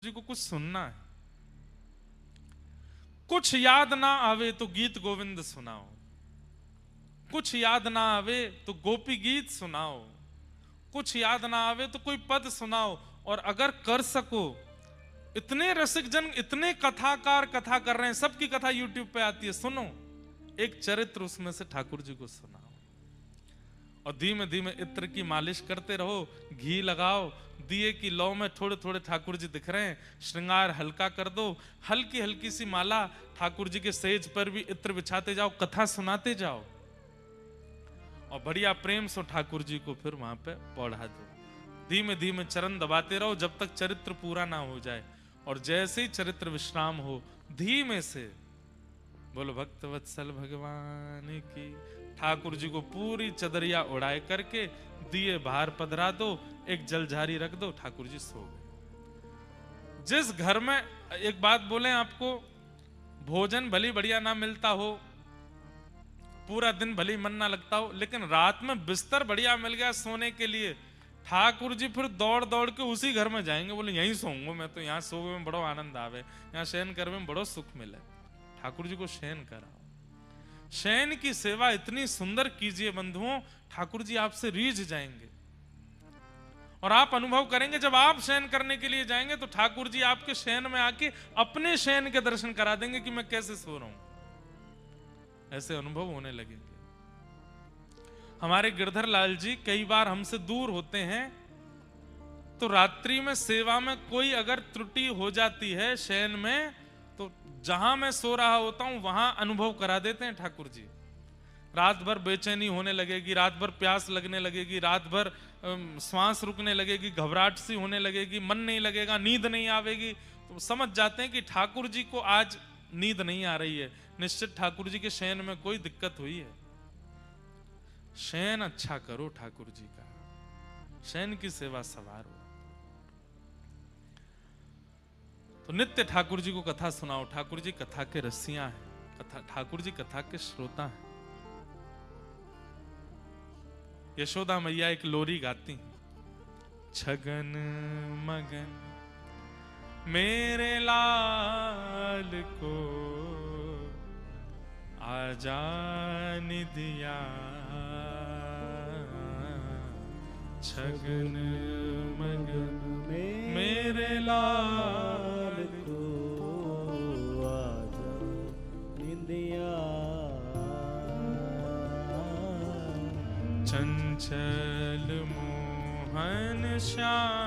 जी को कुछ सुनना है, कुछ याद ना आवे तो गीत गोविंद सुनाओ, कुछ याद ना आवे तो गोपी गीत सुनाओ, कुछ याद ना आवे तो कोई पद सुनाओ, और अगर कर सको, इतने रसिक जन, इतने कथाकार कथा कर रहे हैं, सबकी कथा यूट्यूब पे आती है, सुनो एक चरित्र उसमें से ठाकुर जी को सुनाओ, और धीमे धीमे इत्र की मालिश करते रहो, घी लगाओ, दिए की लौ में थोड़े थोड़े ठाकुर जी दिख रहे हैं, श्रृंगार हल्का कर दो, हल्की हल्की सी माला ठाकुर जी के सेज पर भी इत्र बिछाते जाओ, कथा सुनाते जाओ, और बढ़िया प्रेम से ठाकुर जी को फिर वहां पे पढ़ा दो। धीमे धीमे चरण दबाते रहो जब तक चरित्र पूरा ना हो जाए, और जैसे ही चरित्र विश्राम हो, धीमे से बोलो भक्त वत्सल भगवान की, ठाकुर जी को पूरी चदरिया उड़ाए करके दिए बाहर पधरा दो, एक जलझारी रख दो, ठाकुर जी सो गए। जिस घर में, एक बात बोले आपको, भोजन भली बढ़िया ना मिलता हो, पूरा दिन भली मन ना लगता हो, लेकिन रात में बिस्तर बढ़िया मिल गया सोने के लिए, ठाकुर जी फिर दौड़ दौड़ के उसी घर में जाएंगे, बोले यहीं सोऊंगा मैं तो, यहाँ सोवे में बड़ो आनंद आवे, यहाँ शयन करने में बड़ो सुख मिले। ठाकुर जी को शयन कराओ, शयन की सेवा इतनी सुंदर कीजिए बंधुओं, ठाकुर जी आपसे रीझ जाएंगे, और आप अनुभव करेंगे जब आप शयन करने के लिए जाएंगे तो ठाकुर जी आपके शयन में आके अपने शयन के दर्शन करा देंगे कि मैं कैसे सो रहा हूं, ऐसे अनुभव होने लगेंगे। हमारे गिरधर लाल जी कई बार हमसे दूर होते हैं, तो रात्रि में सेवा में कोई अगर त्रुटि हो जाती है शयन में, तो जहां मैं सो रहा होता हूं वहां अनुभव करा देते हैं ठाकुर जी। रात भर बेचैनी होने लगेगी, रात भर प्यास लगने लगेगी, रात भर श्वास रुकने लगेगी, घबराहट सी होने लगेगी, मन नहीं लगेगा, नींद नहीं आवेगी, तो समझ जाते हैं कि ठाकुर जी को आज नींद नहीं आ रही है, निश्चित ठाकुर जी के शयन में कोई दिक्कत हुई है। शयन अच्छा करो ठाकुर जी का, शयन की सेवा सवारो, तो नित्य ठाकुर जी को कथा सुनाओ। ठाकुर जी कथा के रसिया हैं, कथा ठाकुर जी कथा के श्रोता हैं। यशोदा मैया एक लोरी गाती हैं, छगन मगन मेरे लाल को आजान दिया, छगन मगन मेरे लाल को आजान दिया, चंचल मोहन श्याम